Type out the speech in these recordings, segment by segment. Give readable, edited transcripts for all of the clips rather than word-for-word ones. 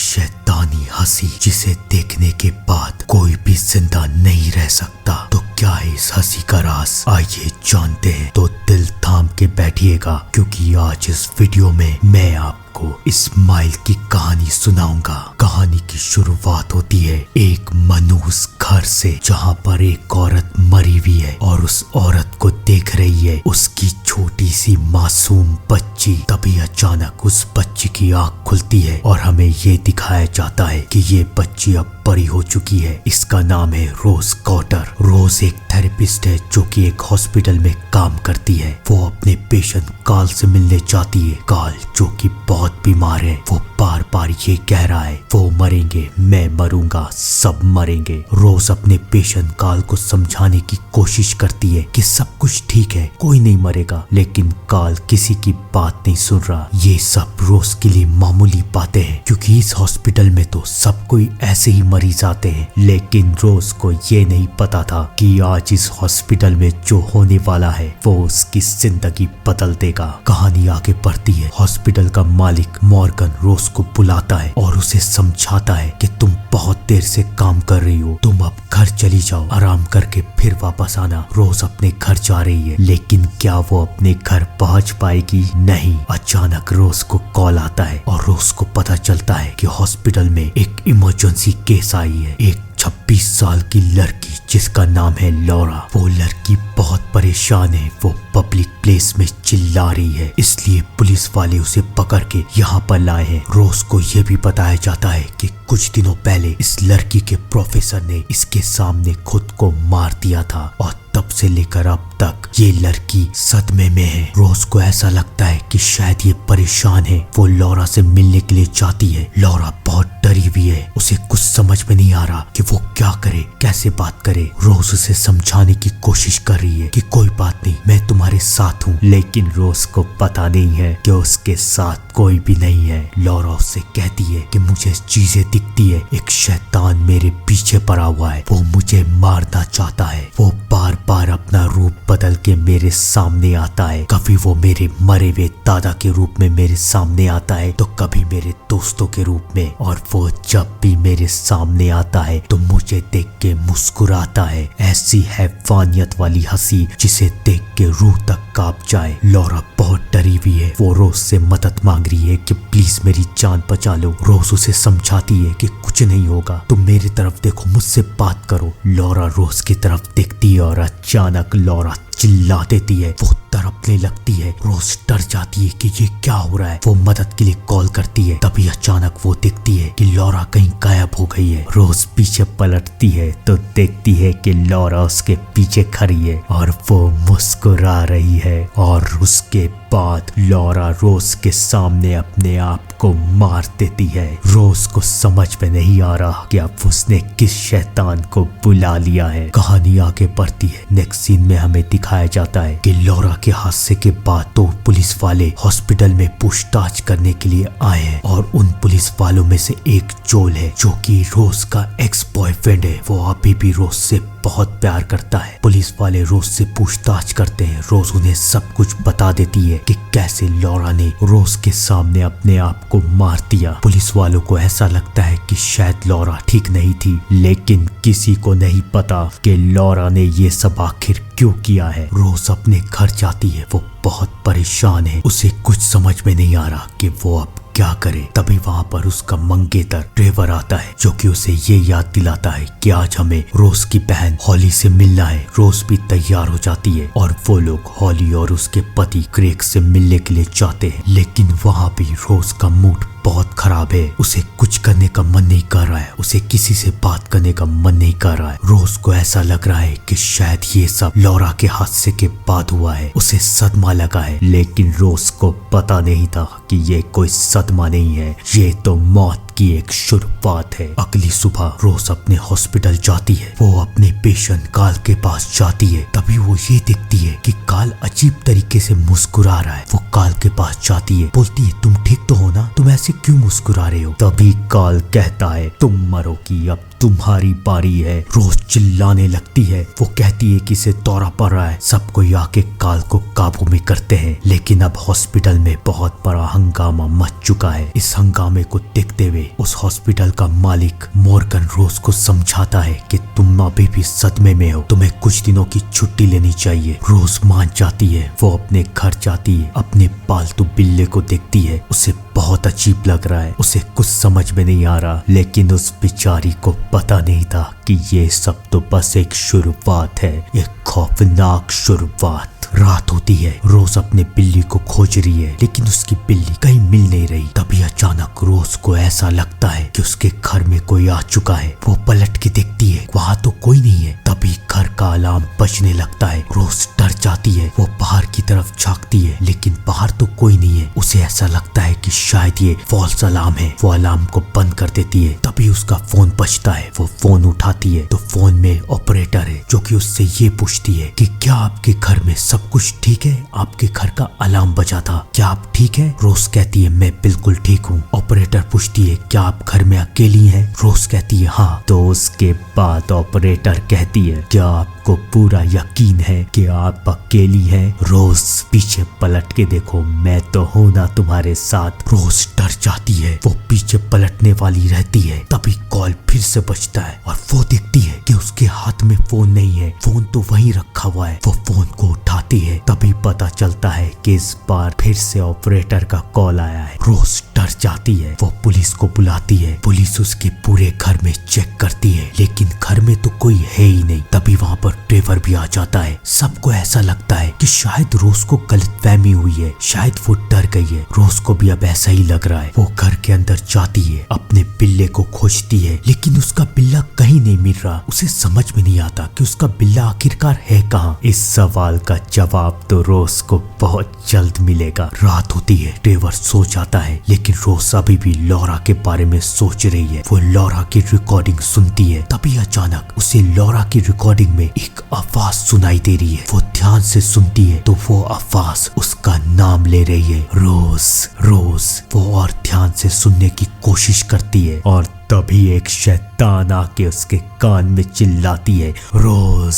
शैतानी हंसी जिसे देखने के बाद कोई भी जिंदा नहीं रह सकता। तो क्या है इस हंसी का राज, आइए जानते हैं। तो दिल थाम के बैठिएगा क्योंकि आज इस वीडियो में मैं आपको इस्माइल की कहानी सुनाऊंगा। कहानी की शुरुआत होती है एक मनहूस घर से, जहाँ पर एक औरत मरी हुई है और उस औरत को देख रही है उसकी छोटी सी मासूम बच्ची। तभी अचानक उस बच्ची की आंख खुलती है और हमें ये दिखाया जाता है कि ये बच्ची अब बड़ी हो चुकी है। इसका नाम है रोज कॉटर। रोज एक थेरेपिस्ट है जो कि एक हॉस्पिटल में काम करती है। वो अपने पेशेंट काल से मिलने जाती है। काल जो कि बहुत बीमार है, वो बार बार ये कह रहा है वो मरेंगे, मैं मरूंगा, सब मरेंगे। रोज अपने पेशेंट काल को समझाने की कोशिश करती है कि सब कुछ ठीक है, कोई नहीं मरेगा, लेकिन काल किसी की बात नहीं सुन रहा। ये सब रोज के लिए मामूली बातें हैं क्योंकि इस हॉस्पिटल में तो सब कोई ऐसे ही मरीज आते हैं। लेकिन रोज को ये नहीं पता था कि आज इस हॉस्पिटल में जो होने वाला है वो उसकी जिंदगी बदल देगा। कहानी आगे बढ़ती है। हॉस्पिटल का मालिक मॉर्गन रोज को बुलाता है और उसे समझाता है कि तुम बहुत देर से काम कर रही हो, तुम अब घर चली जाओ, आराम करके फिर वापस आना। रोज अपने घर जा रही है, लेकिन क्या वो अपने घर पहुंच पाएगी? नहीं। अचानक रोज को कॉल आता है और रोज को पता चलता है कि हॉस्पिटल में एक इमरजेंसी केस आई है। एक 26 साल की लड़की जिसका नाम है लॉरा। वो लड़की बहुत परेशान है, वो पब्लिक प्लेस में चिल्ला रही है, इसलिए पुलिस वाले उसे पकड़ के यहाँ पर लाए हैं। रोज को ये भी बताया जाता है कि कुछ दिनों पहले इस लड़की के प्रोफेसर ने इसके सामने खुद को मार दिया था और तब से लेकर अब तक ये लड़की सदमे में है। रोज को ऐसा लगता है कि शायद ये परेशान है। वो लॉरा से मिलने के लिए जाती है। लॉरा बहुत डरी हुई है, उसे कुछ समझ में नहीं आ रहा कि वो क्या करे, कैसे बात करे। रोज उसे समझाने की कोशिश कर रही है कि कोई बात नहीं, मैं तुम्हारे साथ हूँ, लेकिन रोज को पता नहीं है कि उसके साथ कोई भी नहीं है। लॉरा उससे कहती है कि मुझे चीजें दिखती है, एक शैतान मेरे पीछे पड़ा हुआ है, वो मुझे मारना चाहता है। वो बार बार अपना रूप बदल के मेरे सामने आता है। कभी वो मेरे मरे हुए दादा के रूप में मेरे सामने आता है तो कभी मेरे दोस्तों के रूप में, और वो जब भी मेरे सामने आता है तो मुझे देख के मुस्कुराता है। ऐसी हैवानियत वाली हंसी जिसे देख के रूह तक कांप जाए। लॉरा बहुत डरी हुई है। वो रोज से मदद मांग रही है कि प्लीज मेरी जान बचा लो। रोज उसे समझाती है कि कुछ नहीं होगा, तुम मेरी तरफ देखो, मुझसे बात करो। लॉरा रोज की तरफ देखती है और अचानक लॉरा चिल्ला देती है, वो तड़पने लगती है। रोज डर जाती है कि ये क्या हो रहा है। वो मदद के लिए कॉल करती है, तभी अचानक वो देखती है कि लॉरा कहीं गायब हो गई है। रोज पीछे पलटती है तो देखती है कि लॉरा उसके पीछे खड़ी है और वो मुस्कुरा रही है। और उसके बाद लॉरा रोज के सामने अपने आप को मार देती है। रोज को समझ में नहीं आ रहा कि अब उसने किस शैतान को बुला लिया है। कहानी आगे बढ़ती है। नेक्स्ट सीन में हमें दिखाया जाता है कि लॉरा के हादसे के बाद तो पुलिस वाले हॉस्पिटल में पूछताछ करने के लिए आए हैं और उन पुलिस वालों में से एक जोल है जो कि रोज का एक्स बॉयफ्रेंड है। वो अभी भी रोज से बहुत प्यार करता है। पुलिस वाले रोज से पूछताछ करते हैं। रोज उन्हें सब कुछ बता देती है कि कैसे लॉरा ने रोज के सामने अपने आप को मार दिया। पुलिस वालों को ऐसा लगता है कि शायद लॉरा ठीक नहीं थी, लेकिन किसी को नहीं पता कि लॉरा ने ये सब आखिर क्यों किया है। रोज अपने घर जाती है। वो बहुत परेशान है, उसे कुछ समझ में नहीं आ रहा कि वो अब क्या करे। तभी वहाँ पर उसका मंगेतर ट्रेवर आता है जो कि उसे ये याद दिलाता है कि आज हमें रोज की बहन हॉली से मिलना है। रोज भी तैयार हो जाती है और वो लोग हॉली और उसके पति क्रेग से मिलने के लिए जाते हैं, लेकिन वहाँ भी रोज का मूड बहुत खराब है। उसे कुछ करने का मन नहीं कर रहा है, उसे किसी से बात करने का मन नहीं कर रहा है। रोज को ऐसा लग रहा है कि शायद ये सब लॉरा के हादसे के बाद हुआ है। उसे सदमा लगा है, लेकिन रोज को पता नहीं था कि ये कोई सदमा नहीं है, ये तो मौत की एक शुरुआत है। अगली सुबह रोज अपने हॉस्पिटल जाती है। वो अपने पेशेंट काल के पास जाती है। तभी वो ये देखती है कि काल अजीब तरीके से मुस्कुरा रहा है। वो काल के पास जाती है, बोलती है तुम ठीक तो हो ना, तुम ऐसे क्यों मुस्कुरा रहे हो? तभी काल कहता है तुम मरोगी, अब तुम्हारी बारी है। रोज चिल्लाने लगती है। वो कहती है कि इसे दौरा पड़ रहा है। सब कोई आके काल को काबू में करते हैं, लेकिन अब हॉस्पिटल में बहुत बड़ा हंगामा मच चुका है। इस हंगामे को देखते हुए उस उस हॉस्पिटल का मालिक मॉर्गन रोज को समझाता है कि तुम अभी भी सदमे में हो, तुम्हें कुछ दिनों की छुट्टी लेनी चाहिए। रोज मान जाती है। वो अपने घर जाती है, अपने पालतू बिल्ले को देखती है। उसे बहुत अजीब लग रहा है, उसे कुछ समझ में नहीं आ रहा, लेकिन उस बेचारी को पता नहीं था कि ये सब तो बस एक शुरुआत है, एक खौफनाक शुरुआत। रात होती है। रोज अपने बिल्ली को खोज रही है, लेकिन उसकी बिल्ली कहीं मिल नहीं रही। तभी अचानक रोज को ऐसा लगता है कि उसके घर में कोई आ चुका है। वो पलट के देखती है, वहाँ तो कोई नहीं है। तभी घर का अलार्म बजने लगता है। रोज डर जाती है। वो बाहर की तरफ झांकती है, लेकिन बाहर तो कोई नहीं है। उसे ऐसा लगता है कि शायद ये फॉल्स अलार्म है। वो अलार्म को बंद कर देती है। तभी उसका फोन बजता है। वो फोन उठाती है तो फोन में ऑपरेटर है, जो कि उससे ये पूछती है कि क्या आपके घर में सब कुछ ठीक है? आपके घर का अलार्म बजा था, क्या आप ठीक है? रोज कहती है मैं बिल्कुल ठीक हूँ। ऑपरेटर पूछती है क्या आप घर में अकेली हैं? रोज कहती है हाँ। तो उसके बाद ऑपरेटर कहती है क्या आपको पूरा यकीन है कि आप अकेली हैं? रोज पीछे पलट के देखो, मैं तो हूं ना तुम्हारे साथ। रोज डर जाती है। वो पीछे पलटने वाली रहती है। तभी कॉल फिर से बजता है और वो देखती है कि उसके हाथ में फोन नहीं है। फोन तो वहीं रखा हुआ है। वो फोन को उठाती है। तभी पता चलता है कि इस बार फिर से ऑपरेटर का कॉल आया है। रोज डर जाती है। वो पुलिस को बुलाती है। पुलिस उसके पूरे घर में चेक करती है, लेकिन घर में तो कोई है ही नहीं। तभी वहाँ पर ट्रेवर भी आ जाता है। सबको ऐसा लगता है कि शायद रोज को गलतफहमी हुई है, शायद वो डर गई है। रोज को भी अब ऐसा ही लग रहा है। वो घर के अंदर जाती है, अपने बिल्ले को खोजती है, लेकिन उसका बिल्ला कहीं नहीं मिल रहा। उसे समझ में नहीं आता कि उसका बिल्ला आखिरकार है कहाँ। इस सवाल का जवाब तो रोज को बहुत जल्द मिलेगा। रात होती है। ट्रेवर सो जाता है, लेकिन रोज अभी भी लॉरा के बारे में सोच रही है। वो लॉरा की रिकॉर्डिंग सुनती है। तभी अचानक उसे लॉरा की रिकॉर्डिंग में एक आवाज सुनाई दे रही है। वो ध्यान से सुनती है तो वो आवाज उसका नाम ले रही है, रोज रोज। वो और ध्यान से सुनने की कोशिश करती है और तभी एक शैतान आके उसके कान में चिल्लाती है, रोज।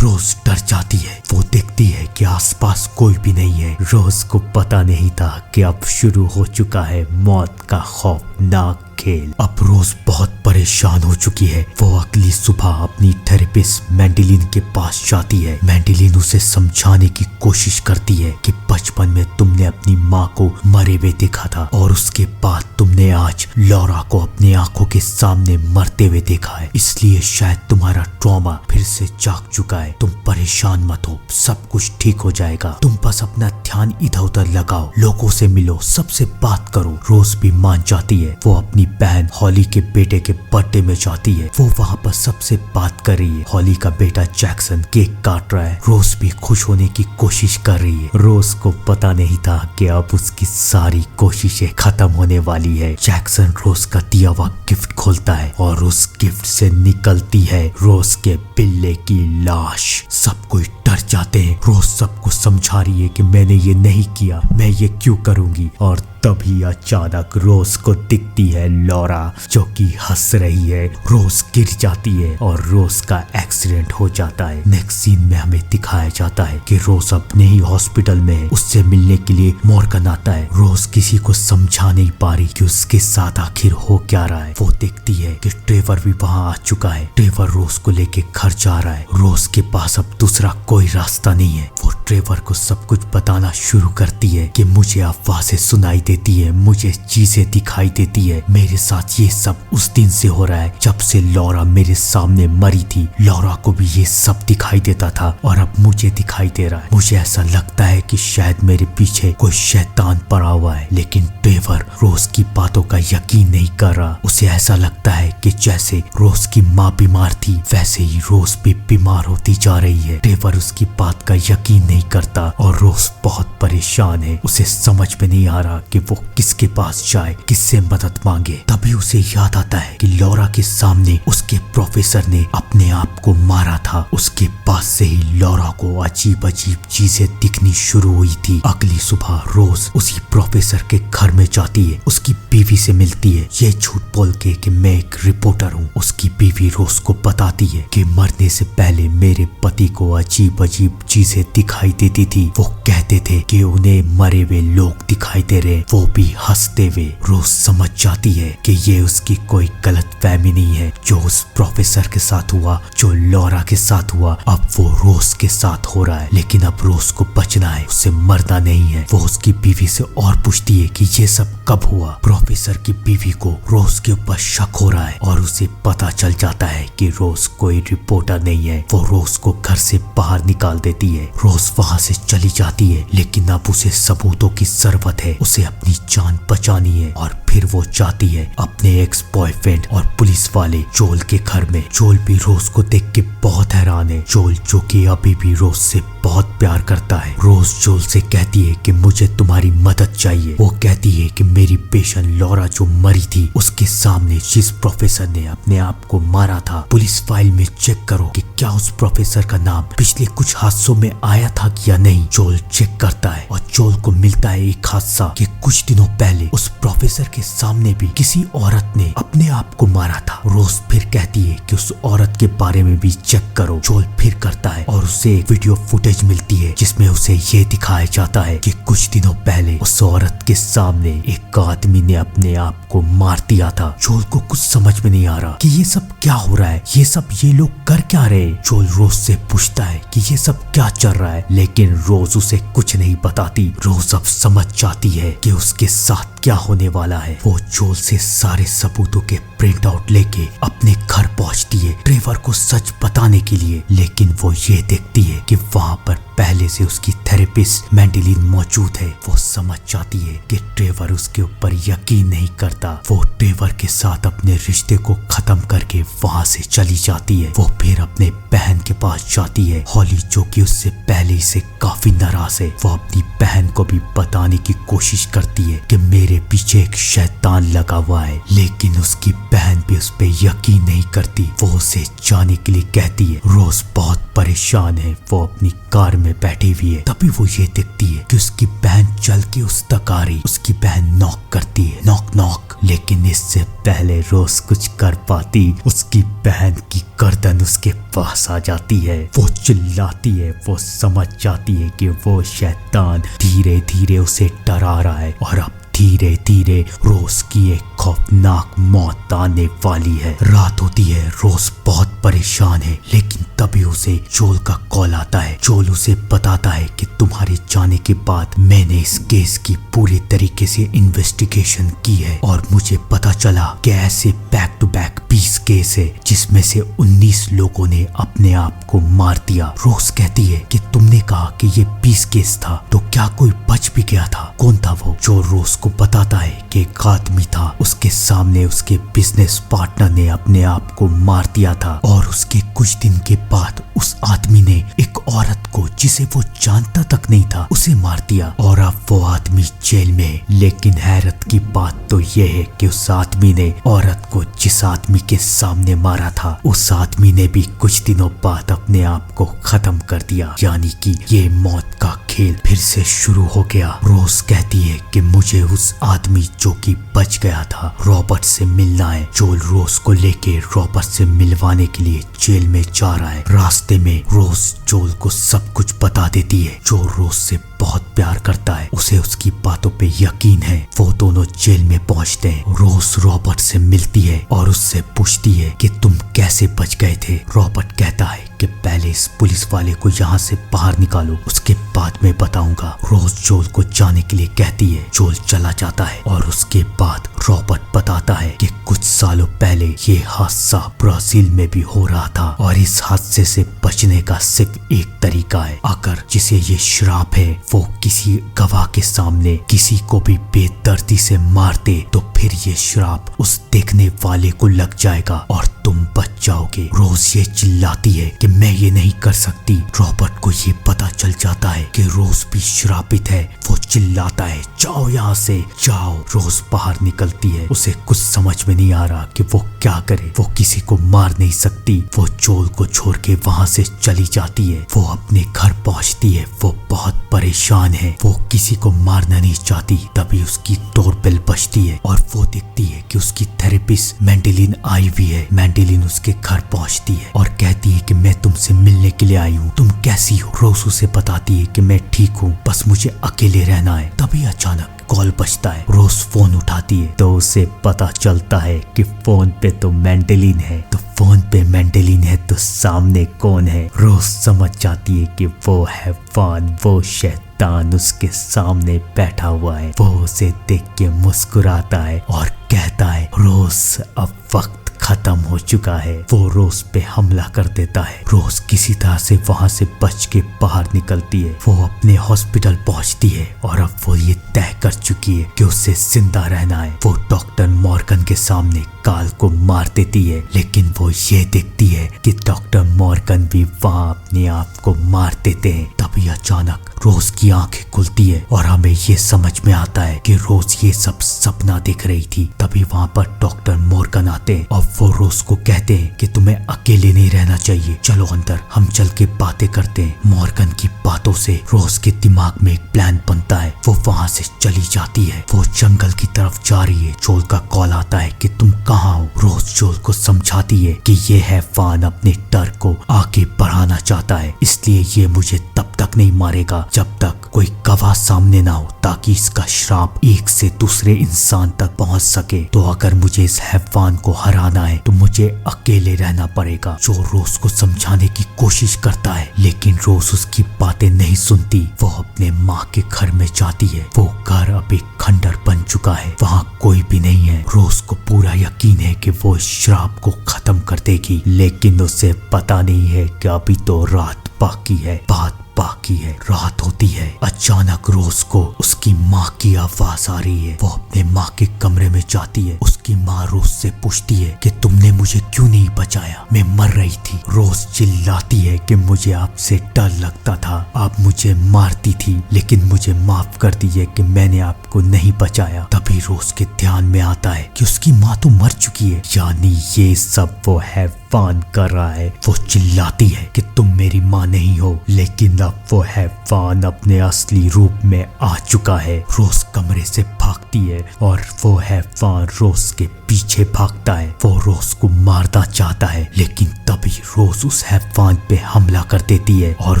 रोज डर जाती है। वो देखती है कि आसपास कोई भी नहीं है। रोज को पता नहीं था कि अब शुरू हो चुका है मौत का खौफनाक खेल। अब रोज बहुत परेशान हो चुकी है। वो अगली सुबह अपनी थेरेपिस्ट मैंडेलिन के पास जाती है। मैंडेलिन उसे समझाने की कोशिश करती है कि बचपन में तुमने अपनी माँ को मरे हुए देखा था और उसके बाद तुमने आज लॉरा को अपनी आंखों के सामने मरते हुए देखा है, इसलिए शायद तुम्हारा ट्रॉमा फिर से जाग चुका है। तुम परेशान मत हो, सब कुछ ठीक हो जाएगा। तुम बस अपना ध्यान इधर उधर लगाओ, लोगों से मिलो, सबसे बात करो। रोज भी मान जाती है। वो अपनी बहन हॉली के बेटे के बर्थडे में जाती है। वो वहाँ पर सबसे बात कर रही है। हॉली का बेटा जैक्सन केक काट रहा है। रोज भी खुश होने की कोशिश कर रही है। रोज को पता नहीं था कि अब उसकी सारी कोशिशें खत्म होने वाली है। जैक्सन रोज का दिया हुआ गिफ्ट खोलता है और उस गिफ्ट से निकलती है रोज के बिल्ले की लाश। सब कोई डर जाते हैं। रोज सबको समझा रही है कि मैंने ये नहीं किया, मैं ये क्यों करूंगी। और तभी अचानक रोज को दिखती है लॉरा, जो कि हंस रही है। रोज गिर जाती है और रोज का एक्सीडेंट हो जाता है। नेक्स्ट सीन में हमें दिखाया जाता है कि रोज अपने ही हॉस्पिटल में है। उससे मिलने के लिए मॉर्गन आता है। रोज किसी को समझा नहीं पा रही कि उसके साथ आखिर हो क्या रहा है। वो देखती है कि ट्रेवर भी वहाँ आ चुका है। ट्रेवर रोज को लेके घर जा रहा है। रोज के पास अब दूसरा कोई रास्ता नहीं है। वो ट्रेवर को सब कुछ बताना शुरू करती है कि मुझे आवाजें सुनाई देती है, मुझे चीजें दिखाई देती है। मेरे साथ ये सब उस दिन से हो रहा है जब से लॉरा मेरे सामने मरी थी। लॉरा को भी ये सब दिखाई देता था और अब मुझे दिखाई दे रहा है। मुझे ऐसा लगता है कि शायद मेरे पीछे कोई शैतान पड़ा हुआ है। लेकिन ट्रेवर रोज की बातों का यकीन नहीं कर रहा। उसे ऐसा लगता है कि जैसे रोज की माँ बीमार थी, वैसे ही रोज भी बीमार होती जा रही है। ट्रेवर उसकी बात का यकीन नहीं करता और रोज बहुत परेशान है। उसे समझ में नहीं आ रहा कि वो किसके पास जाए, किससे मदद मांगे। तभी उसे याद आता है कि लॉरा के सामने उसके प्रोफेसर ने अपने आप को मारा था। उसके पास से ही लॉरा को अजीब अजीब चीजें दिखनी शुरू हुई थी। अगली सुबह रोज उसी प्रोफेसर के घर में जाती है। उसकी बीवी से मिलती है, ये झूठ बोल के कि मैं एक रिपोर्टर हूँ। उसकी बीवी रोज को बताती है कि मरने से पहले मेरे पति को अजीब अजीब अजीब चीजें दिखाई देती थी। वो कहते थे कि उन्हें मरे हुए लोग दिखाई दे रहे, वो भी हंसते हुए। रोज समझ जाती है कि ये उसकी कोई गलत फहमी नहीं है। जो उस प्रोफेसर के साथ हुआ, जो लॉरा के साथ हुआ, अब वो रोज के साथ हो रहा है। लेकिन अब रोज को बचना है, उसे मरना नहीं है। वो उसकी बीवी से और पूछती है कि ये सब कब हुआ। प्रोफेसर की बीवी को रोज के ऊपर शक हो रहा है और उसे पता चल जाता है कि रोज कोई रिपोर्टर नहीं है। वो रोज को घर से बाहर निकाल देती है। रोज वहां से चली जाती है, लेकिन अब उसे सबूतों की जरूरत है। उसे अपनी जान बचानी है और फिर वो जाती है अपने एक्स बॉयफ्रेंड और पुलिस वाले जोल के घर में। जोल भी रोज को देख के बहुत हैरान है। जोल जो कि अभी भी रोज से बहुत प्यार करता है। रोज जोल से कहती है कि मुझे तुम्हारी मदद चाहिए। वो कहती है कि मेरी पेशेंट लॉरा जो मरी थी, उसके सामने जिस प्रोफेसर ने अपने आप को मारा था, पुलिस फाइल में चेक करो कि क्या उस प्रोफेसर का नाम पिछले कुछ हादसों में आया था या नहीं। जोल चेक करता है और जोल को मिलता है एक हादसा कि कुछ दिनों पहले उस प्रोफेसर के सामने भी किसी औरत ने अपने आप को मारा था। रोज फिर कहती है कि उस औरत के बारे में भी चेक करो। जोल फिर करता है और उसे एक वीडियो फुटेज मिलती है जिसमें उसे ये दिखाया जाता है कि कुछ दिनों पहले उस औरत के सामने एक आदमी ने अपने आप को मार दिया था। जोल को कुछ समझ में नहीं आ रहा कि ये सब क्या हो रहा है, ये लोग कर क्या रहे। जोल रोज से पूछता है कि ये सब क्या चल रहा है, लेकिन रोज उसे कुछ नहीं बताती। रोज अब समझ जाती है कि उसके साथ क्या होने वाला है। वो जोल से सारे सबूतों के प्रिंट आउट लेके अपने घर पहुंचती है ट्रेवर को सच बताने के लिए। लेकिन वो ये देखती है कि वहां पर पहले से उसकी थेरेपिस्ट मैंडेलिन मौजूद है। वो समझ जाती है कि ट्रेवर उसके ऊपर यकीन नहीं करता। वो ट्रेवर के साथ अपने रिश्ते को खत्म करके वहां से चली जाती है। वो फिर अपने बहन के पास जाती है, हॉली, जो कि उससे पहले से काफी नाराज है। वो अपनी बहन को भी बताने की कोशिश करती है कि मेरे पीछे एक शैतान लगा हुआ है, लेकिन उसकी बहन भी उस पर यकीन नहीं करती। वो उसे जाने के लिए कहती है। रोज बहुत परेशान है। वो अपनी कार में बैठी हुई है। तभी वो ये देखती है कि उसकी बहन चल के उस तक आ रही। उसकी बहन नॉक करती है, नॉक नॉक। लेकिन इससे पहले रोज कुछ कर पाती, उसकी बहन की गर्दन उसके पास आ जाती है। वो चिल्लाती है। वो समझ जाती है कि वो शैतान धीरे धीरे उसे डरा रहा है और अब धीरे धीरे रोज की एक खौफनाक मौत आने वाली है। रात होती है। रोज बहुत परेशान है, लेकिन तभी उसे जोल का कॉल आता है। जोल उसे बताता है कि तुम्हारे जाने के बाद मैंने इस केस की पूरी तरीके से इन्वेस्टिगेशन की है और मुझे पता चला कि ऐसे बैक टू बैक 20 केस है जिसमें से 19 लोगों ने अपने आप को मार दिया। रोज कहती है कि तुमने कहा कि ये 20 केस था, तो क्या कोई बच भी गया था? कौन था वो? जो रोज को बताता है कि एक आदमी था, उसके सामने उसके बिजनेस पार्टनर ने अपने आप को मार दिया था और उसके कुछ दिन के बाद उस आदमी ने एक औरत को, जिसे वो जानता तक नहीं था, उसे मार दिया और अब वो आदमी जेल में है। लेकिन हैरत की बात तो ये है कि उस आदमी ने औरत को जिस आदमी के सामने मारा था, उस आदमी ने भी कुछ दिनों बाद अपने आप को खत्म कर दिया। यानी कि ये मौत का खेल फिर से शुरू हो गया। रोज कहती है कि मुझे उस आदमी जो कि बच गया था, रॉबर्ट से मिलना है। जोल रोज को लेके रॉबर्ट से मिलवाने के लिए जेल में जा रहा है। रास्ते में रोज जोल को सब कुछ बता देती है। जोल रोज से बहुत प्यार करता है, उसे उसकी बातों पे यकीन है। वो दोनों जेल में पहुंचते हैं। रोज रॉबर्ट से मिलती है और उससे पूछती है कि तुम कैसे बच गए थे। रॉबर्ट कहता है कि पहले इस पुलिस वाले को यहाँ से बाहर निकालो, उसके बाद मैं बताऊंगा। रोज जोल को जाने के लिए कहती है। जोल चला जाता है और उसके बाद रॉबर्ट बताता है कि कुछ सालों पहले ये हादसा ब्राजील में भी हो रहा था और इस हादसे से बचने का सिर्फ एक तरीका है। अगर जिसे ये श्राप है वो किसी गवाह के सामने किसी को भी बेदर्दी से मार दे, तो फिर ये श्राप उस देखने वाले को लग जाएगा और तुम बच जाओगे। रोज ये चिल्लाती है कि मैं ये नहीं कर सकती। रॉबर्ट को ये पता चल जाता है कि रोज भी श्रापित है। वो चिल्लाता है, जाओ यहाँ से जाओ। रोज बाहर निकलती है। उसे कुछ समझ में नहीं आ रहा कि वो क्या करे। वो किसी को मार नहीं सकती। वो जोल को छोड़ के वहाँ से चली जाती है। वो अपने घर पहुँचती है। वो बहुत परेशान है। वो किसी को मारना नहीं चाहती। तभी उसकी डोरबेल बजती है और वो देखती है कि उसकी थेरेपिस्ट मैंडेलिन आई हुई है। मैंडेलिन उसके घर पहुंचती है और कहती है कि मैं तुमसे मिलने के लिए आई हूँ, तुम कैसी हो। रोज उसे बताती है कि मैं ठीक हूँ, बस मुझे अकेले रहना है। तभी अचानक कॉल बजता है। रोज फोन उठाती है तो उसे पता चलता है कि फोन पे तो मैंडेलिन है। तो फोन पे मैंडेलिन है तो सामने कौन है। रोज समझ जाती है कि वो है वान, वो शैतान उसके सामने बैठा हुआ है। वो उसे देख के मुस्कुराता है और कहता है रोज अब वक्त खत्म हो चुका है। वो रोज पे हमला कर देता है। रोज किसी तरह से वहां से बच के बाहर निकलती है। वो अपने हॉस्पिटल पहुंचती है और अब वो ये तय कर चुकी है कि उसे जिंदा रहना है। वो डॉक्टर मॉर्गन के सामने काल को मार देती है, लेकिन वो ये देखती है कि डॉक्टर मॉर्गन भी वहाँ अपने आप को मार देते हैं। तभी अचानक रोज की आंखें खुलती है और हमें ये समझ में आता है कि रोज ये सब सपना देख रही थी। तभी वहाँ पर डॉक्टर मॉर्गन आते हैं और वो रोज को कहते हैं कि तुम्हें अकेले नहीं रहना चाहिए, चलो अंदर हम चल के बातें करते हैं। मॉर्गन की बातों से रोज के दिमाग में एक प्लान बनता है। वो वहाँ से चली जाती है। वो जंगल की तरफ जा रही है। जोल का कॉल आता है कि तुम कहाँ हो। रोज जोल को समझाती है कि ये है वान अपने डर को आगे बढ़ाना चाहता है, इसलिए ये मुझे तब तक नहीं मारेगा जब तक कोई गवाह सामने ना हो, ताकि इसका श्राप एक से दूसरे इंसान तक पहुंच सके। तो अगर मुझे इस हैवान को हराना है तो मुझे अकेले रहना पड़ेगा। जो रोज को समझाने की कोशिश करता है, लेकिन रोज उसकी बातें नहीं सुनती। वो अपने माँ के घर में जाती है। वो घर अब एक खंडर बन चुका है, वहाँ कोई भी नहीं है। रोज को पूरा यकीन है कि वो इस श्राप को खत्म कर देगी, लेकिन उसे पता नहीं है कि अभी तो रात बाकी है, बात बाकी है। रात होती है। अचानक रोज को उसकी माँ की आवाज आ रही है। वो अपने माँ के कमरे में जाती है। उसकी माँ रोज से पूछती है कि तुमने मुझे क्यों नहीं बचाया, मैं मर रही थी। रोज चिल्लाती है कि मुझे आपसे डर लगता था, आप मुझे मारती थी, लेकिन मुझे माफ कर दीजिए कि मैंने आपको नहीं बचाया। तभी रोज के ध्यान में आता है कि उसकी माँ तो मर चुकी है, यानी ये सब वो है वान कर रहा है। वो चिल्लाती है कि तुम मेरी माँ नहीं हो, लेकिन अब वो है वान अपने असली रूप में आ चुका है। रोज कमरे से भागती है और वो है वान रोज के पीछे भागता है। वो रोज को मारना चाहता है, लेकिन तभी रोज उस हैवान पे हमला कर देती है और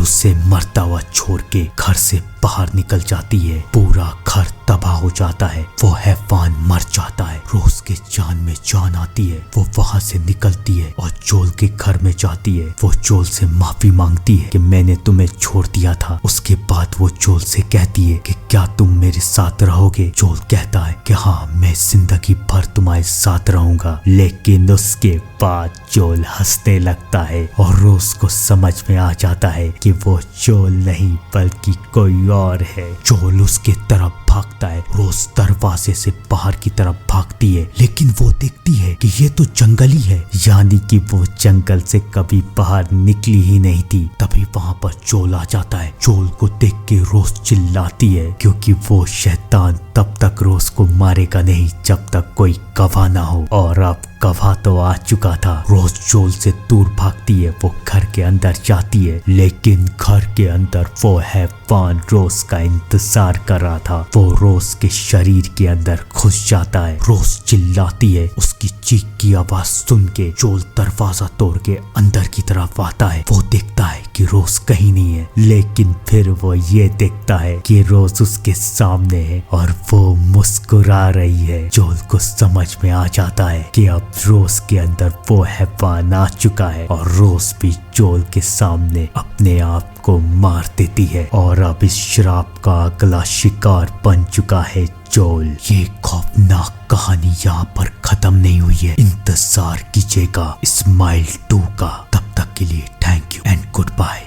उसे मरता हुआ छोड़ के घर से बाहर निकल जाती है। पूरा घर तबाह हो जाता है। वो हैवान मर जाता है। रोज के जान में जान आती है। वो वहां से निकलती है और जोल के घर में जाती है। वो जोल से माफी मांगती है कि मैंने तुम्हें छोड़ दिया था। उसके बाद वो जोल से कहती है कि क्या तुम मेरे साथ रहोगे। जोल कहता है कि हाँ, मैं जिंदगी भर तुम्हारे साथ रहूंगा। लेकिन उसके बाद जोल हंसने लगता है और रोज को समझ में आ जाता है कि वो जोल नहीं बल्कि कोई और है। जोल उसके तरफ भागता है। रोज दरवाजे से बाहर की तरफ भागती है, लेकिन वो देखती है कि ये तो जंगल ही है, यानी कि वो जंगल से कभी बाहर निकली ही नहीं थी। तभी वहां पर जोल आ जाता है। जोल को देख के रोज चिल्लाती है, क्योंकि वो शैतान तब तक रोज को मारेगा नहीं जब तक कोई गवाह ना हो, और अब गवाह तो आ चुका था। रोज जोल से दूर भागती है। वो घर के अंदर जाती है, लेकिन घर के अंदर वो हैवान रोज का इंतजार कर रहा था। वो रोज के शरीर के अंदर घुस जाता है। रोज चिल्लाती है। उसकी चीख की आवाज सुन के जोल दरवाजा तोड़ के अंदर की तरफ आता है। वो देखता है कि रोज कहीं नहीं है, लेकिन फिर वो ये देखता है कि रोज उसके सामने है और वो मुस्कुरा रही है। जोल को समझ में आ जाता है कि अब रोज के अंदर वो हैवान आ चुका है और रोज भी जोल के सामने अपने आप को मार देती है, और अब इस श्राप का अगला शिकार बन चुका है जोल। ये खौफनाक कहानी यहाँ पर खत्म नहीं हुई है। इंतजार कीजिएगा स्माइल 2 का। तब तक के लिए thank you and good bye.